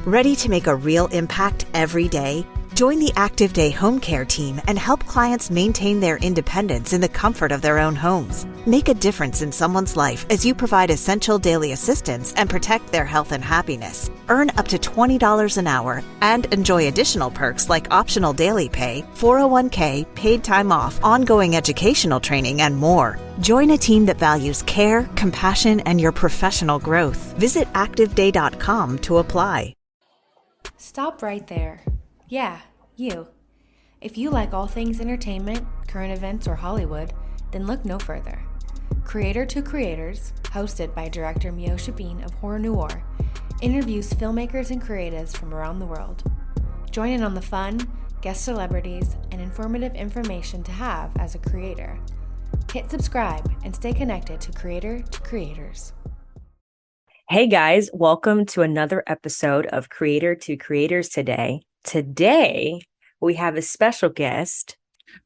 Ready to make a real impact every day? Join the Active Day Home Care team and help clients maintain their independence in the comfort of their own homes. Make a difference in someone's life as you provide essential daily assistance and protect their health and happiness. Earn up to $20 an hour and enjoy additional perks like optional daily pay, 401k, paid time off, ongoing educational training, and more. Join a team that values care, compassion, and your professional growth. Visit activeday.com to apply. Stop right there. Yeah, you. If you like all things entertainment, current events, or Hollywood, then look no further. Creator to Creators, hosted by director Meosha of Horror Noir, interviews filmmakers and creatives from around the world. Join in on the fun, guest celebrities, and informative information to have as a creator. Hit subscribe and stay connected to Creator to Creators. Hey guys, welcome to another episode of Creator to Creators today. Today, we have a special guest.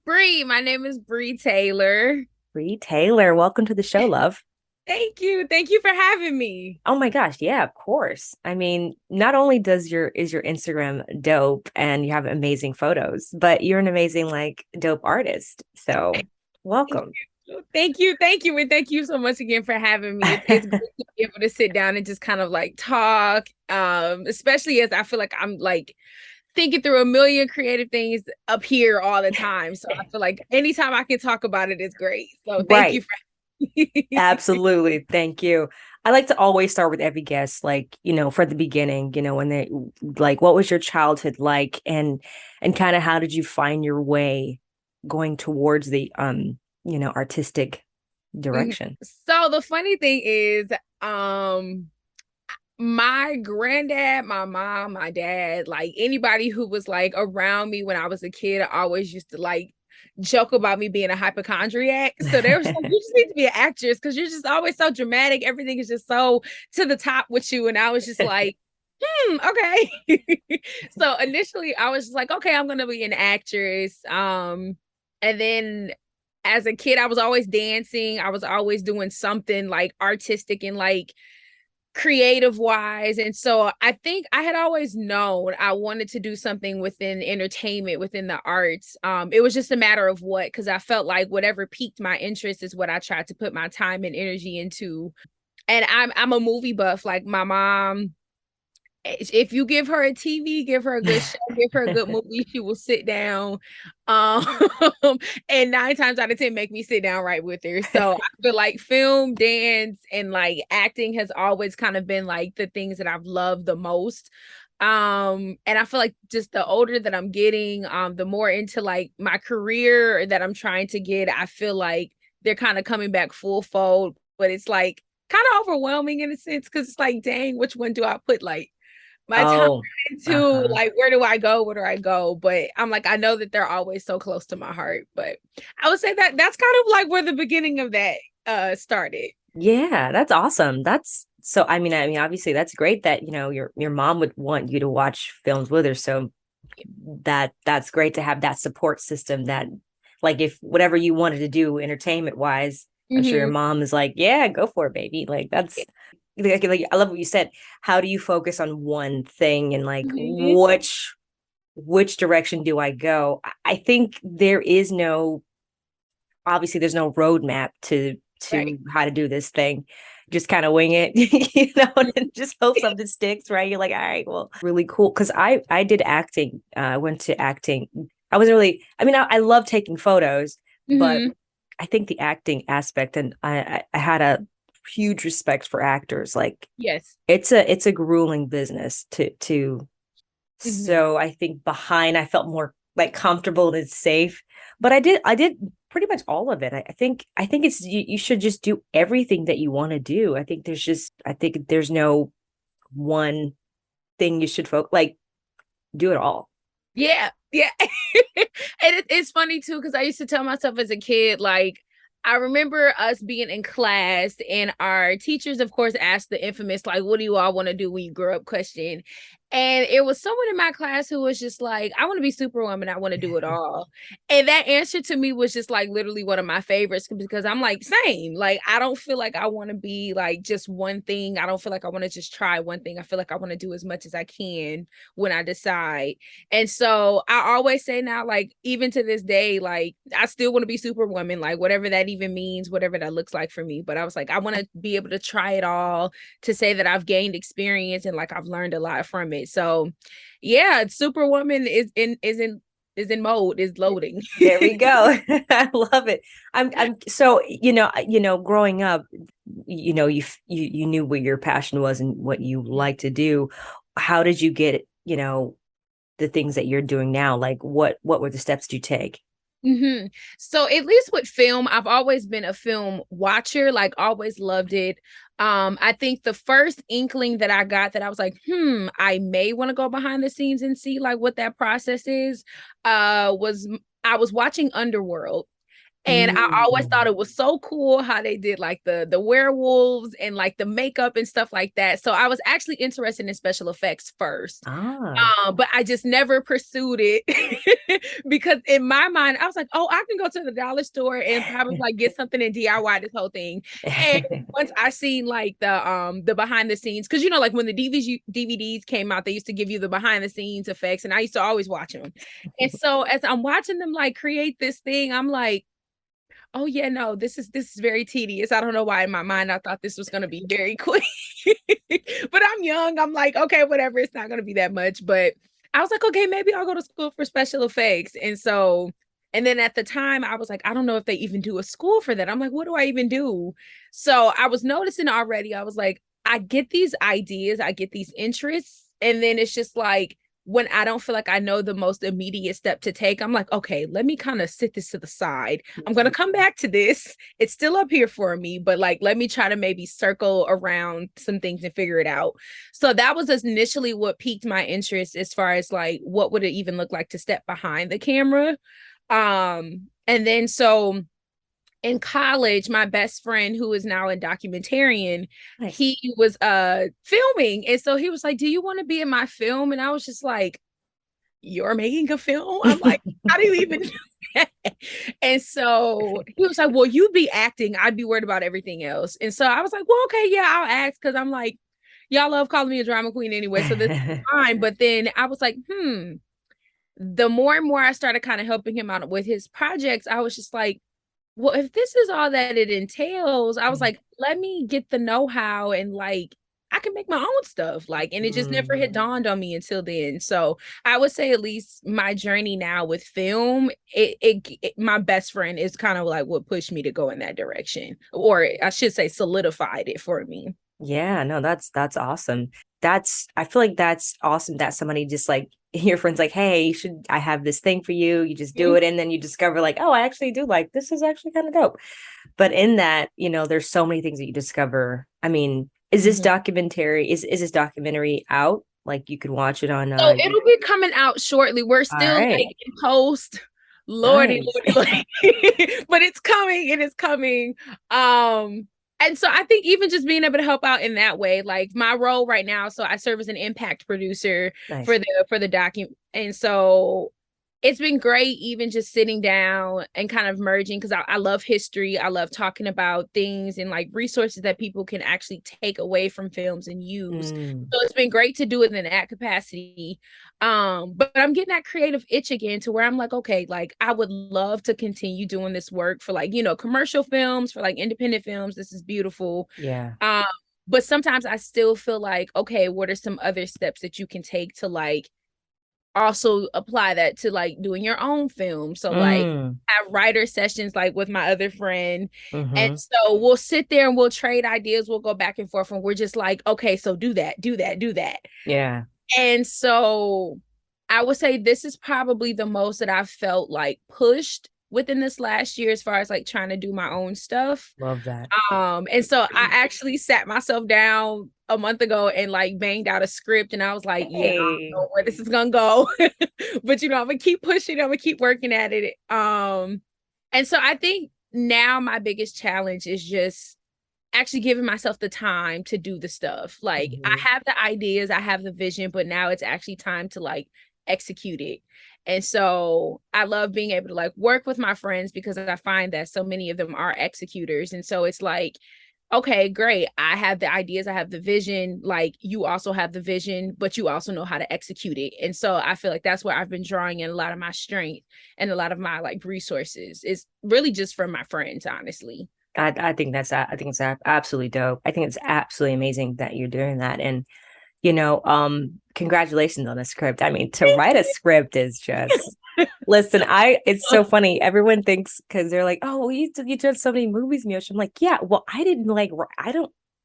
Bree, my name is Breanna Taylor. Breanna Taylor, welcome to the show, love. Thank you. Thank you for having me. Oh my gosh, yeah, of course. I mean, not only is your Instagram dope and you have amazing photos, but you're an amazing, dope artist. So, welcome. Thank you. And thank you so much again for having me. It's great to be able to sit down and just kind of talk, especially as I feel like I'm thinking through a million creative things up here all the time. So I feel like anytime I can talk about it is great. So thank you for Absolutely. Thank you. I like to always start with every guest, for the beginning, when they what was your childhood like and kind of how did you find your way going towards the artistic direction? So the funny thing is, my granddad, my mom, my dad, anybody who was around me when I was a kid, I always used to joke about me being a hypochondriac. So they were like, you just need to be an actress because you're just always so dramatic. Everything is just so to the top with you. And I was just like, okay. So initially I was just like, okay, I'm going to be an actress. And then as a kid, I was always dancing. I was always doing something artistic and creative wise. And so I think I had always known I wanted to do something within entertainment, within the arts. It was just a matter of what, because I felt like whatever piqued my interest is what I tried to put my time and energy into. And I'm a movie buff. My mom, if you give her a TV, give her a good show, give her a good movie, she will sit down. And 9 times out of 10 make me sit down right with her. So I feel like film, dance, and acting has always kind of been the things that I've loved the most. And I feel like just the older that I'm getting, the more into my career that I'm trying to get, I feel like they're kind of coming back full fold, but it's kind of overwhelming in a sense because it's dang, which one do I put my time into? Where do I go? But I'm I know that they're always so close to my heart. But I would say that that's kind of where the beginning of that started. Yeah, that's awesome. That's so I mean obviously that's great that your mom would want you to watch films with her. So that's great to have that support system that if whatever you wanted to do entertainment wise, I'm sure your mom is yeah, go for it, baby. That's I love what you said. How do you focus on one thing and which direction do I go? I think there's no roadmap to how to do this thing. Just kind of wing it, and just hope something sticks, right? You're all right, well, really cool. Because I did acting. I went to acting. I wasn't really, I love taking photos, but I think the acting aspect, and I had a huge respect for actors. Yes, it's a grueling business to so I think I felt more comfortable and safe, but I did pretty much all of it. I think it's you should just do everything that you want to do. I think there's no one thing you should do it all. Yeah. And it's funny too because I used to tell myself as a kid I remember us being in class and our teachers, of course, asked the infamous, what do you all want to do when you grow up question? And it was someone in my class who was just like, I want to be Superwoman. I want to do it all. And that answer to me was just like literally one of my favorites, because I'm like, same. Like, I don't feel like I want to be like just one thing. I don't feel like I want to just try one thing. I feel like I want to do as much as I can when I decide. And so I always say now, like, even to this day, like, I still want to be Superwoman, like, whatever that even means, whatever that looks like for me. But I was like, I want to be able to try it all, to say that I've gained experience and like I've learned a lot from it. So yeah, Superwoman is in mode, is loading. There we go. I love it. I'm so, growing up, you knew what your passion was and what you like to do. How did you get, the things that you're doing now? Like what were the steps you take? Mm-hmm. So at least with film, I've always been a film watcher, like always loved it. I think the first inkling that I got that I was like, I may want to go behind the scenes and see like what that process is, was I was watching Underworld. And I always thought it was so cool how they did like the werewolves and like the makeup and stuff like that. So I was actually interested in special effects first. But I just never pursued it because in my mind, I was like, oh, I can go to the dollar store and probably like get something and DIY this whole thing. And once I seen like the behind the scenes, because like when the DVDs came out, they used to give you the behind the scenes effects, and I used to always watch them. And so as I'm watching them like create this thing, I'm like, oh yeah, no, this is very tedious. I don't know why in my mind I thought this was going to be very quick. But I'm young. I'm like, okay, whatever. It's not going to be that much. But I was like, okay, maybe I'll go to school for special effects. And then at the time I was like, I don't know if they even do a school for that. I'm like, what do I even do? So I was noticing already. I was like, I get these ideas, I get these interests. And then it's just like, when I don't feel like I know the most immediate step to take, I'm like, okay, let me kind of sit this to the side. I'm going to come back to this. It's still up here for me, but like, let me try to maybe circle around some things and figure it out. So that was initially what piqued my interest as far as like, what would it even look like to step behind the camera? And then so in college, my best friend, who is now a documentarian, Nice. he was filming. And so he was like, do you want to be in my film? And I was just like, you're making a film? I'm like, how do you even do that? And so he was like, well, you be acting. I'd be worried about everything else. And so I was like, well, okay, yeah, I'll act. Because I'm like, y'all love calling me a drama queen anyway. So this is fine. But then I was like, the more and more I started kind of helping him out with his projects, I was just like, well, if this is all that it entails, I was like, let me get the know-how and like, I can make my own stuff. Like, and it just never had dawned on me until then. So I would say at least my journey now with film, my best friend is kind of like what pushed me to go in that direction, or I should say solidified it for me. Yeah, no, that's awesome. I feel like that's awesome that somebody just like your friend's like, hey, I have this thing for you. You just do it. And then you discover like, oh, I actually do like, this is actually kind of dope. But in that, there's so many things that you discover. I mean, is this this documentary out? Like you can watch it on so it'll be coming out shortly. We're still like in post. Lordy, but it's coming. It is coming. And so I think even just being able to help out in that way, like my role right now, so I serve as an impact producer for the document. And so it's been great even just sitting down and kind of merging, because I love history. I love talking about things and like resources that people can actually take away from films and use. So it's been great to do it in that capacity. But I'm getting that creative itch again to where I'm like, okay, like I would love to continue doing this work for like, commercial films, for like independent films. This is beautiful. Yeah. But sometimes I still feel like, okay, what are some other steps that you can take to like also apply that to like doing your own film? So like have writer sessions like with my other friend, and so we'll sit there and we'll trade ideas, we'll go back and forth, and we're just like, okay, so do that. Yeah. And so I would say this is probably the most that I've felt like pushed within this last year as far as like trying to do my own stuff. Love that. And so I actually sat myself down a month ago and like banged out a script, and I was like, yeah, I don't know where this is gonna go. But I'm gonna keep pushing, I'm gonna keep working at it. And so I think now my biggest challenge is just actually giving myself the time to do the stuff. Like I have the ideas, I have the vision, but now it's actually time to like execute it. And so I love being able to like work with my friends because I find that so many of them are executors. And so it's like, okay, great. I have the ideas, I have the vision. Like you also have the vision, but you also know how to execute it. And so I feel like that's where I've been drawing in a lot of my strength and a lot of my like resources is really just from my friends, honestly. I think it's absolutely dope. I think it's absolutely amazing that you're doing that. And congratulations on the script. I mean, to write a script is just listen, it's so funny. Everyone thinks because they're like, oh, well, you did so many movies, Meosha. I'm like, yeah, well,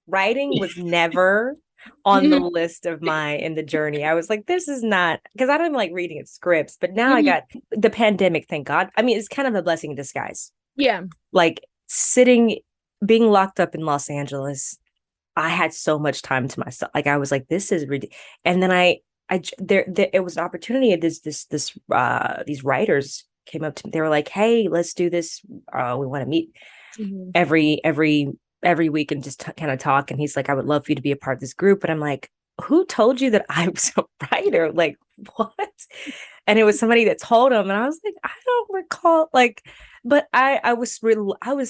writing was never on the list of in the journey. I was like, this is not because I don't like reading scripts, but now I got the pandemic, thank God. I mean, it's kind of a blessing in disguise. Yeah. Like being locked up in Los Angeles, I had so much time to myself. Like I was like, this is ridiculous. And then it was an opportunity. These writers came up to me. They were like, hey, let's do this. We want to meet every week and just kind of talk. And he's like, I would love for you to be a part of this group. And I'm like, who told you that I was a writer? Like, what? And it was somebody that told him. And I was like, I don't recall. Like, but I was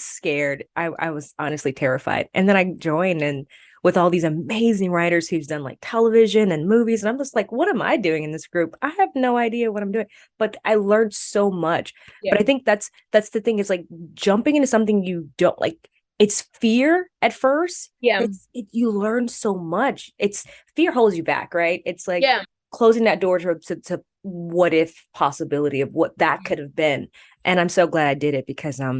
scared. I was honestly terrified. And then I joined and with all these amazing writers who's done like television and movies. And I'm just like, what am I doing in this group? I have no idea what I'm doing, but I learned so much. Yeah. But I think that's the thing is like jumping into something you don't like. It's fear at first. Yeah. You learn so much. Fear holds you back, right? It's like closing that door to what if possibility of what that could have been. And I'm so glad I did it because I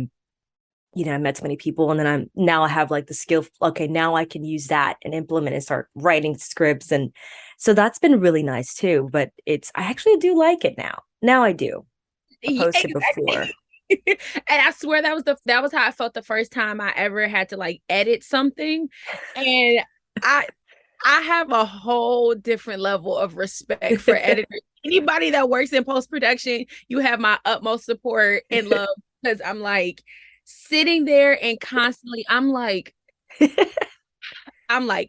met so many people and then now I have like the skill. Okay, now I can use that and implement and start writing scripts. And so that's been really nice too. But I actually do like it now. Now I do. Opposed to before. And I swear that was how I felt the first time I ever had to like edit something. And I have a whole different level of respect for editors. Anybody that works in post-production, you have my utmost support and love because I'm like sitting there and constantly I'm like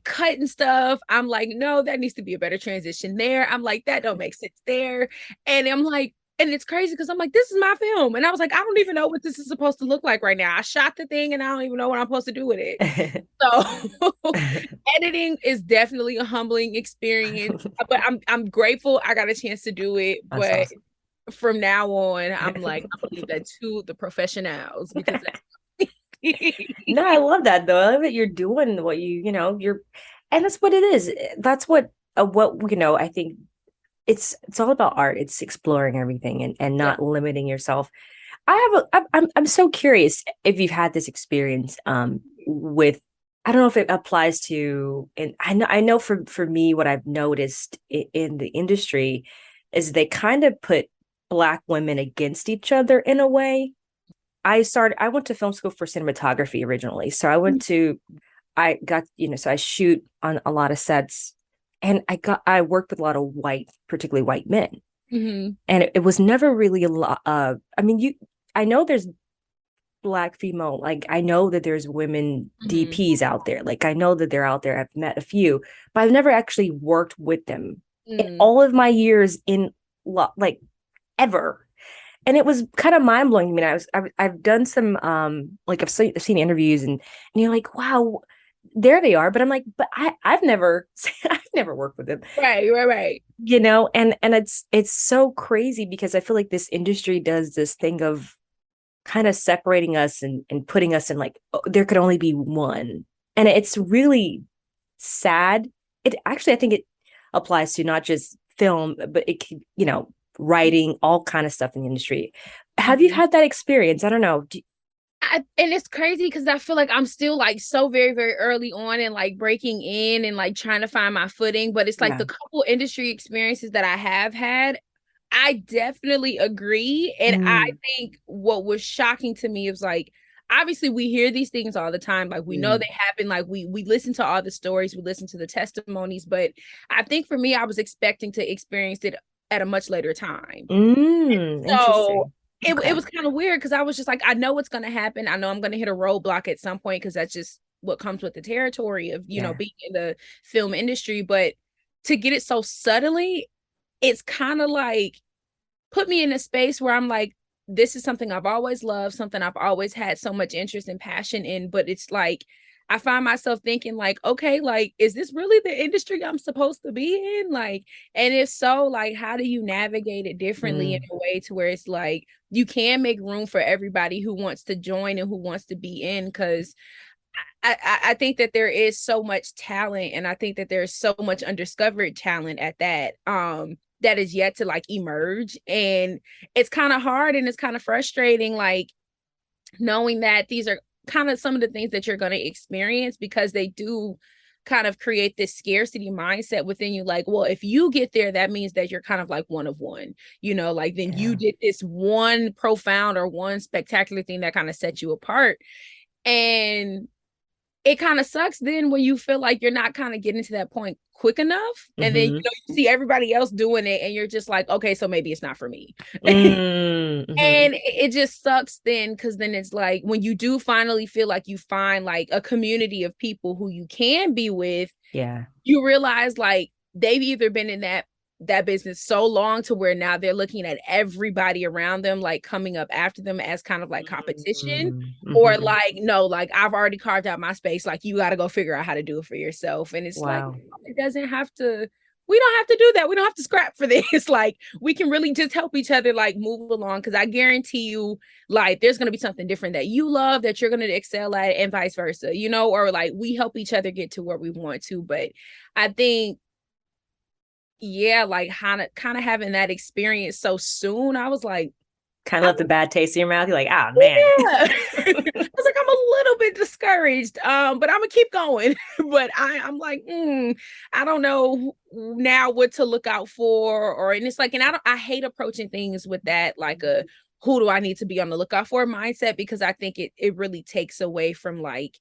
cutting stuff. I'm like, no, that needs to be a better transition there. I'm like, that don't make sense there. And I'm like, and it's crazy because I'm like, this is my film. And I was like, I don't even know what this is supposed to look like right now. I shot the thing and I don't even know what I'm supposed to do with it. So editing is definitely a humbling experience, but I'm grateful I got a chance to do it. That's but awesome. From now on, I'm like, I believe that to the professionals because no, I love that though. I love that you're doing what you're, and that's what it is. That's what I think it's all about art. It's exploring everything and not limiting yourself. I'm so curious if you've had this experience with, I don't know if it applies to, and I know for me, what I've noticed in the industry is they kind of put Black women against each other in a way. I went to film school for cinematography originally. So I shoot on a lot of sets and I worked with a lot of particularly white men. Mm-hmm. And it was never really a lot. I know there's Black female, like I know that there's women DPs out there. Like I know that they're out there. I've met a few, but I've never actually worked with them in all of my years ever. And it was kind of mind blowing. I mean, I've done some I've seen interviews and you're like, wow, there they are. But I'm like, but I've never worked with them. Right. And it's so crazy because I feel like this industry does this thing of kind of separating us and putting us in like, oh, there could only be one. And it's really sad. It actually, I think it applies to not just film, but it can, writing, all kind of stuff in the industry. Have you had that experience? I don't know. And it's crazy because I feel like I'm still like so very, very early on and like breaking in and like trying to find my footing. But it's like the couple industry experiences that I have had, I definitely agree. And I think what was shocking to me is like, obviously we hear these things all the time. Like we know they happen. Like we listen to all the stories, we listen to the testimonies. But I think for me, I was expecting to experience it at a much later time. So it was kind of weird because I was just like, I know it's going to happen. I know I'm going to hit a roadblock at some point because that's just what comes with the territory of, you know, being in the film industry. But to get it so subtly, it's kind of like put me in a space where I'm like, this is something I've always loved, something I've always had so much interest and passion in. But it's like, I find myself thinking like, okay, like, is this really the industry I'm supposed to be in? Like, and if so, like, how do you navigate it differently in a way to where it's like, you can make room for everybody who wants to join and who wants to be in? Because I think that there is so much talent, and I think that there's so much undiscovered talent at that. That is yet to like emerge, and it's kind of hard and it's kind of frustrating, like knowing that these are kind of some of the things that you're going to experience, because they do kind of create this scarcity mindset within you. Like, well, if you get there, that means that you're kind of like one of one, you know, like then you did this one profound or one spectacular thing that kind of set you apart. And it kind of sucks then when you feel like you're not kind of getting to that point quick enough. And then, you know, you see everybody else doing it and you're just like, okay, so maybe it's not for me. And it just sucks then, because then it's like when you do finally feel like you find like a community of people who you can be with, you realize like they've either been in that business so long to where now they're looking at everybody around them like coming up after them as kind of like competition, or like, no, like I've already carved out my space, like you got to go figure out how to do it for yourself. And it's like, it doesn't have to, we don't have to do that. We don't have to scrap for this. Like we can really just help each other like move along, because I guarantee you like there's going to be something different that you love that you're going to excel at, and vice versa, you know, or like we help each other get to where we want to. But I think like kind of having that experience so soon, I was like, kind of left a bad taste in your mouth. You're like, ah, man. I was like, I'm a little bit discouraged, but I'm gonna keep going. But I'm like, I don't know now what to look out for, or and it's like, and I hate approaching things with that like a who do I need to be on the lookout for mindset, because I think it really takes away from like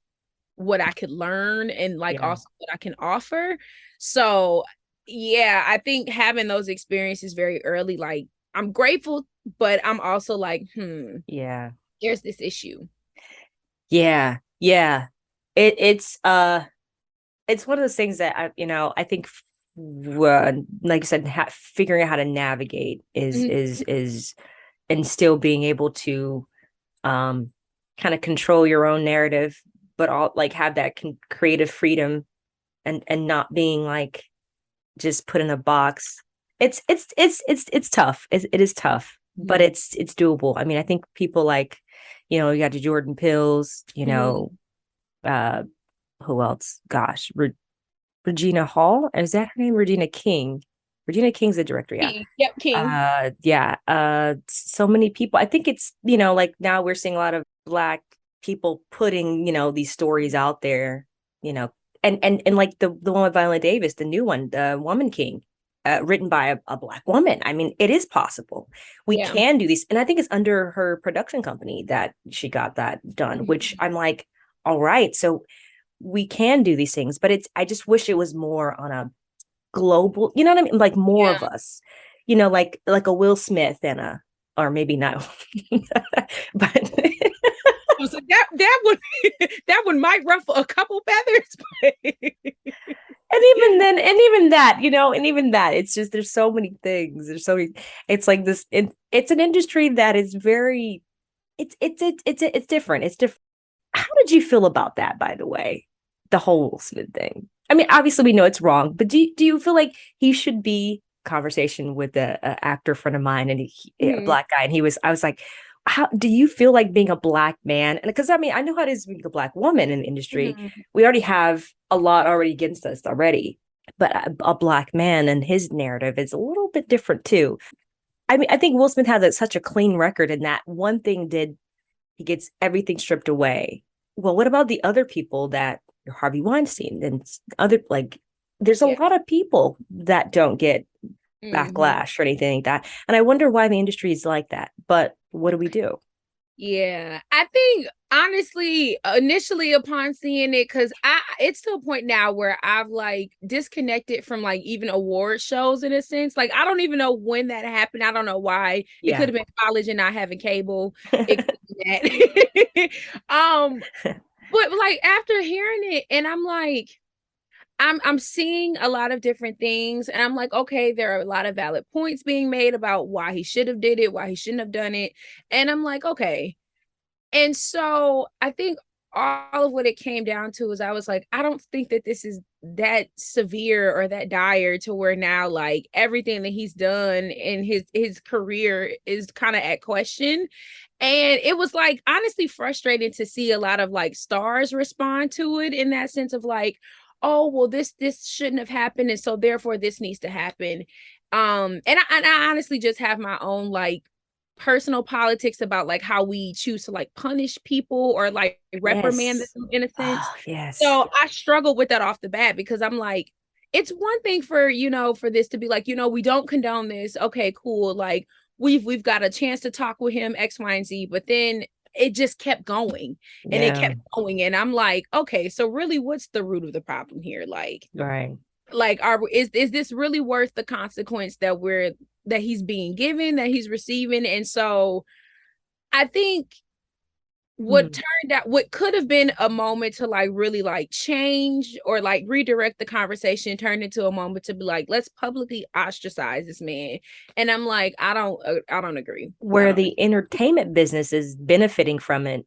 what I could learn and like also what I can offer. So I think having those experiences very early, like I'm grateful, but I'm also like, there's this issue. It's one of those things that I think like I said, figuring out how to navigate is and still being able to kind of control your own narrative, but all like have that creative freedom and not being like just put in a box. It's tough. It is tough, but it's doable. I mean, I think people like, you got the Jordan Peels, who else? Gosh, Regina Hall. Is that her name? Regina King. Regina King's the director. Yeah. King. So many people. I think it's, like now we're seeing a lot of Black people putting, these stories out there, and like the one with Viola Davis, the new one, the Woman King, written by a Black woman. I mean, it is possible. We can do these. And I think it's under her production company that she got that done, which I'm like, all right, so we can do these things. But I just wish it was more on a global, you know what I mean? Like more of us, like a Will Smith or maybe not, but so that one might ruffle a couple feathers. And even that, it's just, there's so many things. There's so many, it's like this, it's an industry that is very, it's different. It's different. How did you feel about that, by the way? The whole Will Smith thing. I mean, obviously we know it's wrong, but do you feel like he should be conversation with a actor friend of mine and a Black guy, and I was like, how do you feel like being a Black man? And because I mean, I know how it is being a Black woman in the industry. We already have a lot already against us already, but a Black man and his narrative is a little bit different too. I mean, I think Will Smith has such a clean record, and that one thing he gets everything stripped away. Well, what about the other people that Harvey Weinstein and other, like, there's a lot of people that don't get backlash or anything like that. And I wonder why the industry is like that. But what do we do? Yeah, I think honestly, initially upon seeing it, because it's to a point now where I've like disconnected from like even award shows in a sense. Like I don't even know when that happened. I don't know why. It could have been college and not having cable. It could be that. But like after hearing it, and I'm like, I'm seeing a lot of different things, and I'm like, okay, there are a lot of valid points being made about why he should have did it, why he shouldn't have done it. And I'm like, okay. And so I think all of what it came down to is I was like, I don't think that this is that severe or that dire to where now like everything that he's done in his career is kind of at question. And it was like honestly frustrating to see a lot of like stars respond to it in that sense of like, oh well, this shouldn't have happened, and so therefore this needs to happen. And I honestly just have my own like personal politics about like how we choose to like punish people or like reprimand Yes. them in a sense. Oh, yes. So I struggle with that off the bat because I'm like, it's one thing for, for this to be like, we don't condone this. Okay, cool. Like we've got a chance to talk with him, X, Y, and Z, but then it just kept going and it kept going. And I'm like, okay, so really what's the root of the problem here? Right. Like is this really worth the consequence that he's being given, that he's receiving? And so I think what could have been a moment to like really like change or like redirect the conversation turned into a moment to be like, let's publicly ostracize this man. And I'm like, I don't agree. Where the entertainment business is benefiting from it.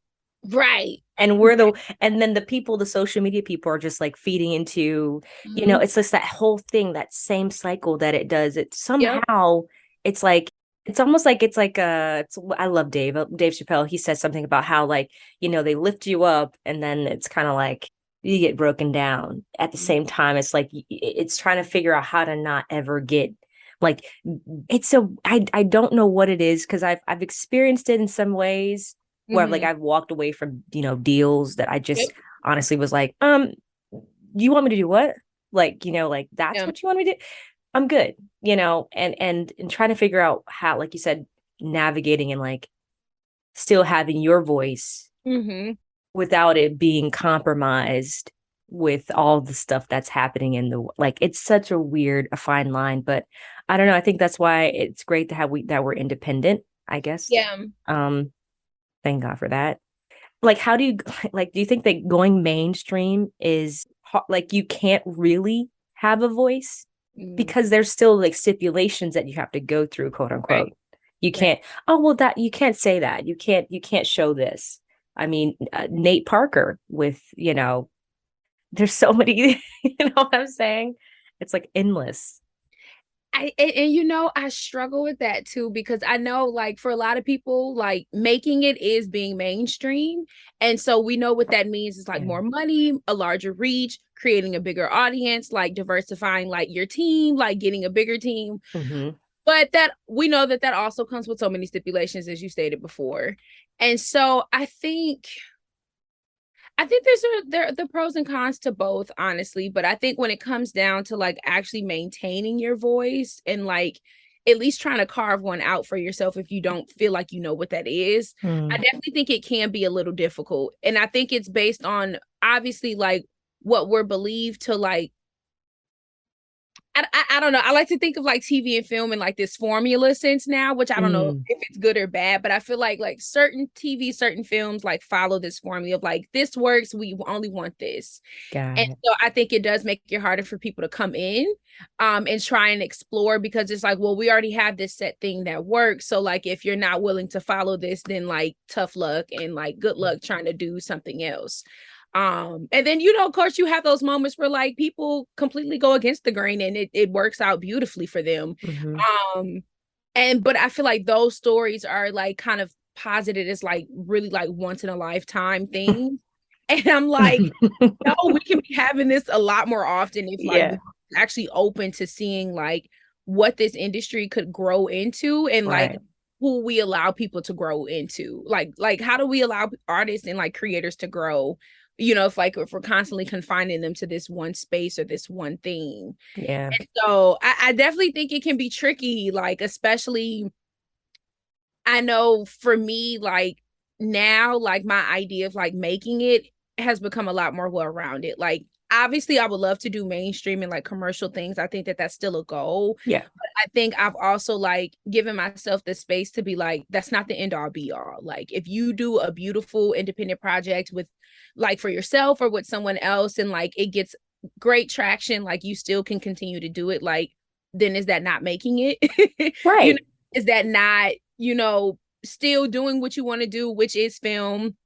Right. And then the people, the social media people are just like feeding into, it's just that whole thing, that same cycle that it does. It somehow, it's like, it's almost like I love Dave Chappelle. He says something about how like, they lift you up and then it's kind of like you get broken down at the same time. It's like, it's trying to figure out how to not ever get like, I don't know what it is. Cause I've experienced it in some ways where like I've walked away from, deals that I just honestly was like, you want me to do what? Like, like that's what you want me to do? I'm good, and trying to figure out how, like you said, navigating and like still having your voice without it being compromised with all the stuff that's happening in the, like, it's such a fine line, but I don't know. I think that's why it's great to have that we're independent, I guess. Yeah. Thank God for that. Like, how do you like, do you think that going mainstream is like, you can't really have a voice? Because there's still like stipulations that you have to go through, quote unquote. Right. You can't, that you can't say that. You can't show this. I mean, Nate Parker with, there's so many, you know what I'm saying? It's like endless. I struggle with that too, because I know like for a lot of people, like making it is being mainstream. And so we know what that means is like more money, a larger reach, creating a bigger audience, like diversifying like your team, like getting a bigger team. But that we know that also comes with so many stipulations, as you stated before. And so I think there's the pros and cons to both, honestly. But I think when it comes down to like actually maintaining your voice and like at least trying to carve one out for yourself, if you don't feel like you know what that is, I definitely think it can be a little difficult. And I think it's based on obviously like what we're believed to like. I don't know. I like to think of like TV and film in like this formula sense now, which I don't know if it's good or bad, but I feel like certain TV, certain films like follow this formula of like, this works, we only want this. And so I think it does make it harder for people to come in and try and explore, because it's like, well, we already have this set thing that works. So like, if you're not willing to follow this, then like tough luck and like good luck trying to do something else. And then, of course, you have those moments where like people completely go against the grain and it works out beautifully for them. But I feel like those stories are like kind of posited as like really like once in a lifetime thing. And I'm like, no, we can be having this a lot more often if like we're actually open to seeing like what this industry could grow into and like who we allow people to grow into. Like how do we allow artists and like creators to grow? If we're constantly confining them to this one space or this one thing. And so I definitely think it can be tricky, like, especially I know for me, like now, like my idea of like making it has become a lot more well-rounded. Like obviously I would love to do mainstream and like commercial things. I think that that's still a goal. Yeah. But I think I've also like given myself the space to be like, that's not the end all be all. Like if you do a beautiful independent project with like for yourself or with someone else and like it gets great traction, like you still can continue to do it. Like, then is that not making it? Right. You know, is that not, you know, still doing what you want to do, which is film?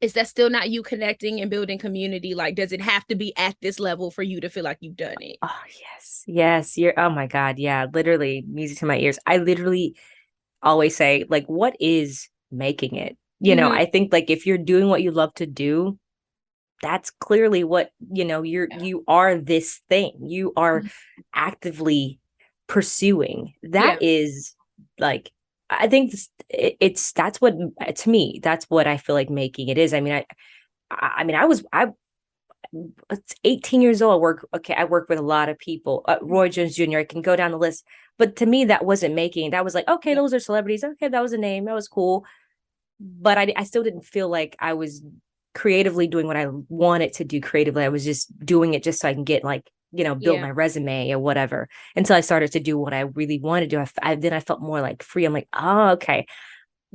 Is that still not you connecting and building community? Like, does it have to be at this level for you to feel like you've done it? Oh, yes. Yes. Oh my God. Yeah. Literally music to my ears. I literally always say, like, what is making it? You know, I think like if you're doing what you love to do, that's clearly what, you know, you are this thing. You are actively pursuing. That is like, I think that's what, to me, that's what I feel like making it is. I mean, I was 18 years old. I work with a lot of people. Roy Jones Jr. I can go down the list, but to me, that wasn't making. That was like, okay, those are celebrities. Okay, that was a name. That was cool, but I still didn't feel like I was creatively doing what I wanted to do creatively. I was just doing it just so I can get like, you know, build my resume or whatever, until I started to do what I really wanted to do. Then I felt more like free. I'm like, oh, okay.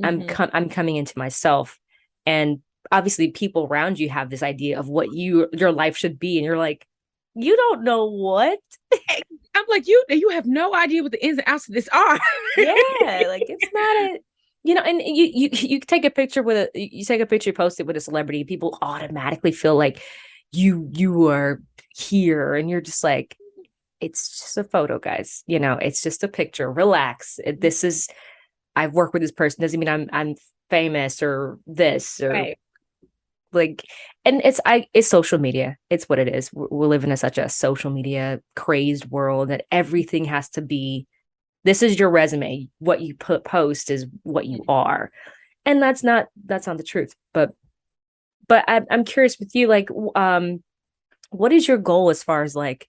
I'm coming into myself. And obviously people around you have this idea of what your life should be. And you're like, you don't know what. I'm like, you have no idea what the ins and outs of this are. Yeah, like it's not a, you know, and you take a picture you post it with a celebrity, people automatically feel like you are here, and you're just like, it's just a photo, guys. You know, it's just a picture. Relax. This is, I've worked with this person, doesn't mean I'm famous or this or like, and it's social media. It's what it is. We live in such a social media crazed world that everything has to be, this is your resume. What you post is what you are. And that's not the truth. But I'm curious with you, like, what is your goal as far as like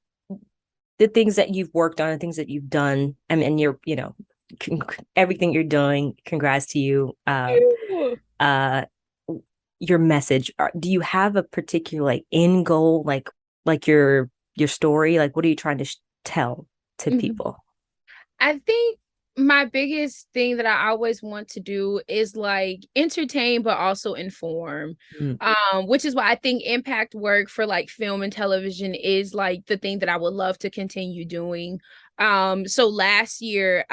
the things that you've worked on and things that you've done? I mean, you're, you know, everything you're doing, congrats to you. Your message, do you have a particular like end goal, like your story? Like, what are you trying to tell to people? I think my biggest thing that I always want to do is like entertain, but also inform. Which is why I think impact work for like film and television is like the thing that I would love to continue doing. So last year,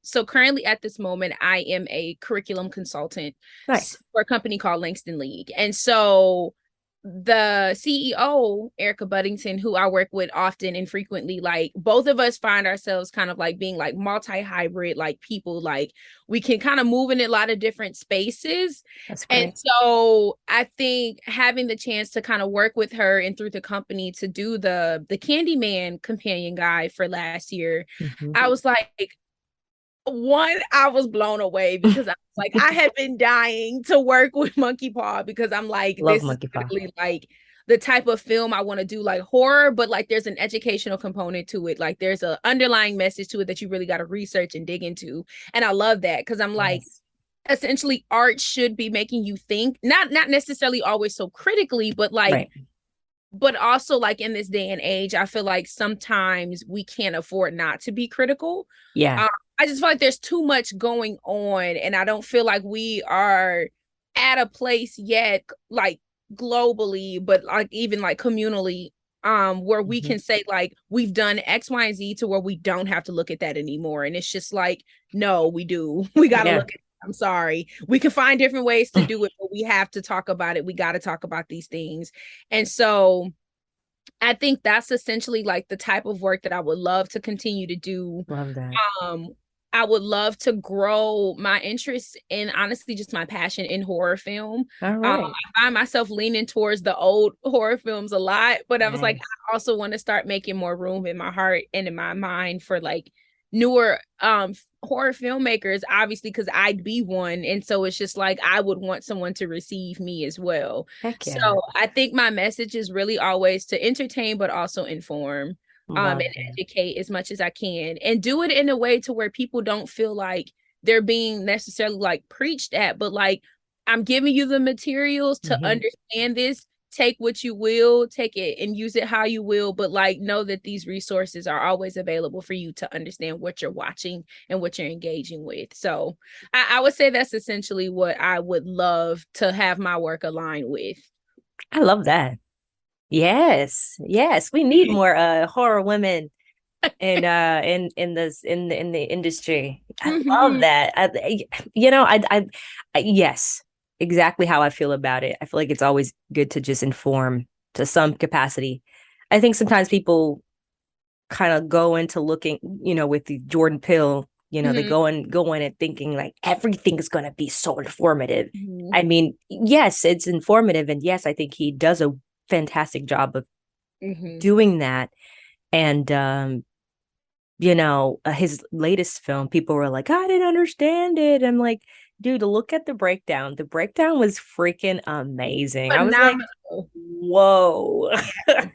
so currently at this moment, I am a curriculum consultant for a company called Langston League. And so the CEO, Erica Buddington, who I work with often and frequently, like both of us find ourselves kind of like being like multi-hybrid, like people, like we can kind of move in a lot of different spaces. And so I think having the chance to kind of work with her and through the company to do the Candyman companion guide for last year, I was like, I was blown away because I was like, I had been dying to work with MonkeyPaw because I'm like, this is really like the type of film I want to do, like horror, but like there's an educational component to it. Like there's an underlying message to it that you really got to research and dig into. And I love that because I'm like, essentially art should be making you think, not necessarily always so critically, but like, but also like in this day and age, I feel like sometimes we can't afford not to be critical. I just feel like there's too much going on, and I don't feel like we are at a place yet, like globally, but like even like communally, where we can say like we've done X, Y, and Z to where we don't have to look at that anymore. And it's just like, no, we do. We got to look at it. I'm sorry. We can find different ways to do it, but we have to talk about it. We got to talk about these things. And so I think that's essentially like the type of work that I would love to continue to do. Love that. I would love to grow my interest in, honestly, just my passion in horror film. I find myself leaning towards the old horror films a lot, but I was like, I also want to start making more room in my heart and in my mind for like newer horror filmmakers, obviously, because I'd be one. And so it's just like, I would want someone to receive me as well. So I think my message is really always to entertain, but also inform. And educate as much as I can, and do it in a way to where people don't feel like they're being necessarily like preached at, but like I'm giving you the materials to understand this. take what you will, take it and use it how you will, but like know that these resources are always available for you to understand what you're watching and what you're engaging with. So I would say that's essentially what I would love to have my work align with. I love that. Yes, yes, we need more horror women in the industry. I love that. Yes, exactly how I feel about it. I feel like it's always good to just inform to some capacity. I think sometimes people kind of go into looking, with the Jordan Peele, they go in and thinking like everything is going to be so informative. I mean, yes, it's informative, and yes, I think he does a fantastic job of doing that. And his latest film, people were like, I didn't understand it. I'm like, dude, look at the breakdown. The breakdown was freaking amazing. Phenomenal. I was like, whoa.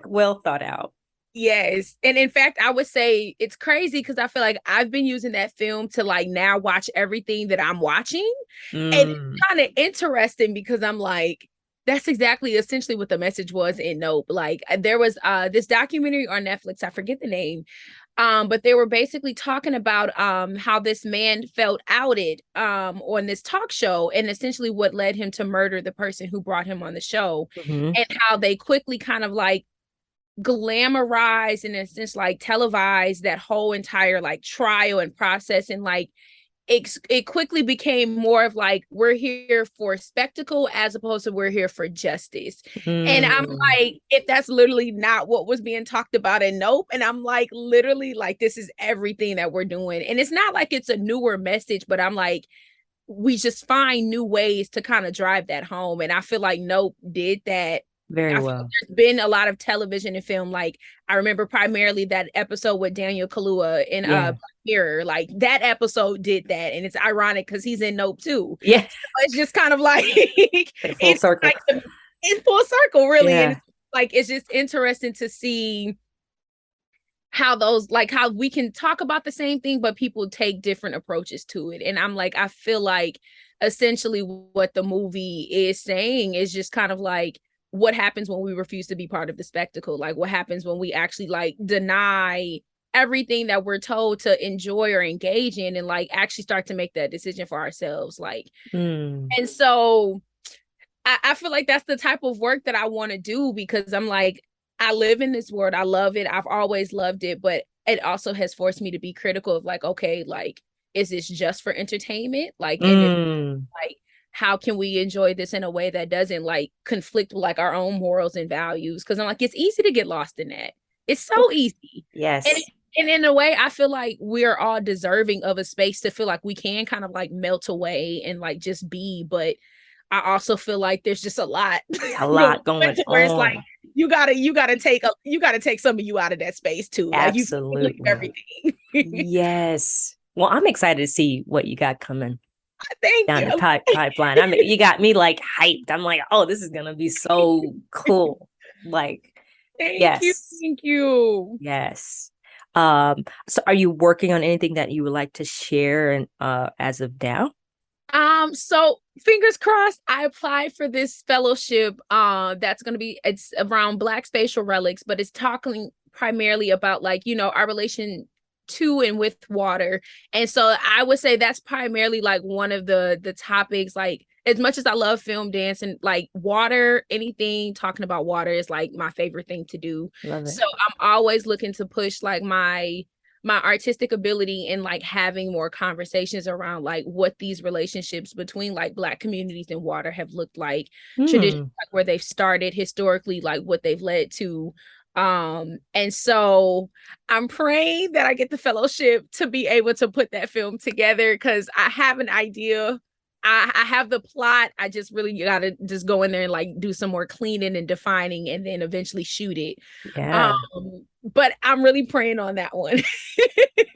Well thought out. Yes. And in fact, I would say it's crazy because I feel like I've been using that film to like now watch everything that I'm watching. And it's kind of interesting because I'm like, that's exactly essentially what the message was in Nope. Like there was this documentary on Netflix, I forget the name, but they were basically talking about how this man felt outed on this talk show, and essentially what led him to murder the person who brought him on the show, and how they quickly kind of like glamorized and in a sense like televised that whole entire like trial and process, and like it quickly became more of like we're here for spectacle as opposed to we're here for justice. And I'm like, if that's literally not what was being talked about in Nope, and I'm like, literally, like this is everything that we're doing. And it's not like it's a newer message, but I'm like, we just find new ways to kind of drive that home. And I feel like Nope did that very well. There's been a lot of television and film. Like I remember primarily that episode with Daniel Kaluuya in Black Mirror. Like that episode did that, and it's ironic because he's in Nope too. Yeah, so it's just kind of like full circle. Like, it's full circle, really. Yeah. And it's like it's just interesting to see how those like how we can talk about the same thing, but people take different approaches to it. And I'm like, I feel like essentially what the movie is saying is just kind of like, what happens when we refuse to be part of the spectacle? Like what happens when we actually like deny everything that we're told to enjoy or engage in, and like actually start to make that decision for ourselves. Like, and so I feel like that's the type of work that I want to do, because I'm like, I live in this world. I love it. I've always loved it, but it also has forced me to be critical of like, okay, like, is this just for entertainment? Like, and like, how can we enjoy this in a way that doesn't like conflict with like our own morals and values? Because I'm like, it's easy to get lost in that. It's so easy. Yes. And in a way, I feel like we're all deserving of a space to feel like we can kind of like melt away and like just be. But I also feel like there's just a lot going on. Where it's like you gotta take some of you out of that space too. Absolutely. Like you everything. Yes. Well, I'm excited to see what you got coming. Thank down you. the pipeline. I mean, you got me like hyped. I'm like, oh, this is gonna be so cool. Like, thank you. Yes. So are you working on anything that you would like to share and as of now? So fingers crossed, I applied for this fellowship that's going to be, it's around Black spatial relics, but it's talking primarily about like, our relation to and with water. And so I would say that's primarily like one of the topics. Like, as much as I love film, dance, and like water, anything talking about water is like my favorite thing to do. Love it. So I'm always looking to push like my artistic ability and like having more conversations around like what these relationships between like Black communities and water have looked like, traditions, like where they've started historically, like what they've led to. And so I'm praying that I get the fellowship to be able to put that film together, because I have an idea. I have the plot. I just really gotta just go in there and like do some more cleaning and defining, and then eventually shoot it. Yeah. But I'm really praying on that one.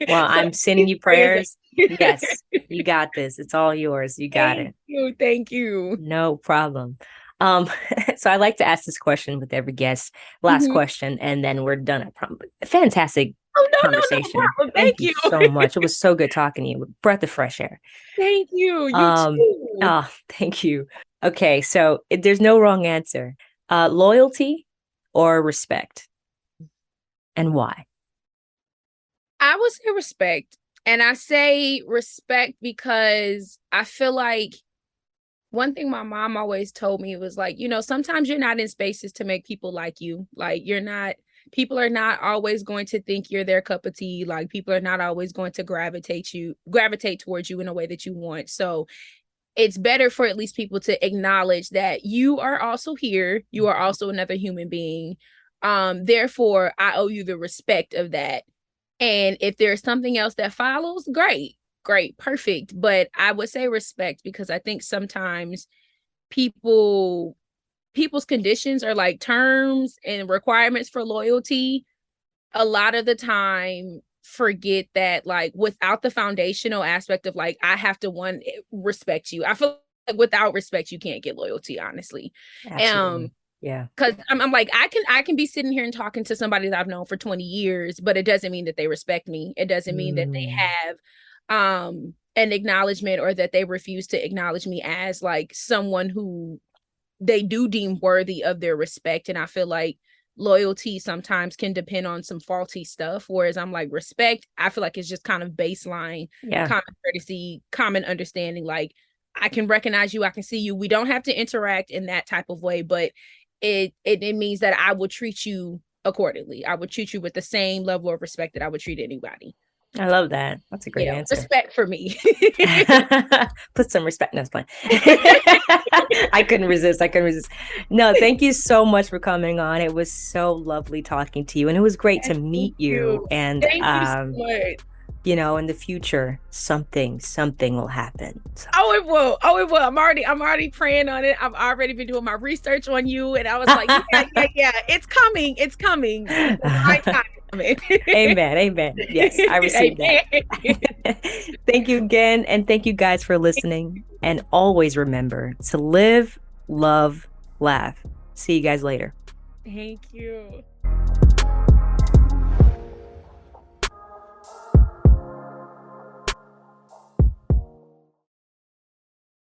Well, so I'm sending you prayers. Yes, you got this. It's all yours. You got it. Thank you. No problem. So I like to ask this question with every guest. Last question, and then we're done. I promise. Fantastic conversation. No Thank you so much. It was so good talking to you. Breath of fresh air. Thank you. You too. Oh, thank you. Okay, so there's no wrong answer. Loyalty or respect, and why? I would say respect. And I say respect because I feel like one thing my mom always told me was like, sometimes you're not in spaces to make people like you. Like people are not always going to think you're their cup of tea. Like people are not always going to gravitate towards you in a way that you want. So it's better for at least people to acknowledge that you are also here. You are also another human being. Therefore, I owe you the respect of that. And if there's something else that follows, great, perfect. But I would say respect, because I think sometimes people's conditions are like terms and requirements for loyalty. A lot of the time forget that, like, without the foundational aspect of like, I have to respect you. I feel like without respect, you can't get loyalty, honestly. Absolutely. Yeah. Because I'm like, I can be sitting here and talking to somebody that I've known for 20 years, but it doesn't mean that they respect me. It doesn't mean that they have an acknowledgement, or that they refuse to acknowledge me as like someone who they do deem worthy of their respect. And I feel like loyalty sometimes can depend on some faulty stuff, whereas I'm like, respect, I feel like it's just kind of baseline, common courtesy, common understanding. Like, I can recognize you, I can see you, we don't have to interact in that type of way, but it means that I will treat you accordingly. I would treat you with the same level of respect that I would treat anybody. I love that. That's a great answer. Respect for me. Put some respect. No, it's fine. I couldn't resist. No, thank you so much for coming on. It was so lovely talking to you, and it was great to meet you. And thank you so much. In the future, something will happen. Oh, it will. I'm already praying on it. I've already been doing my research on you, and I was like, yeah, it's coming. It's coming. My time. Amen. Yes, I received that. Thank you again, and thank you guys for listening. And always remember to live, love, laugh. See you guys later. Thank you.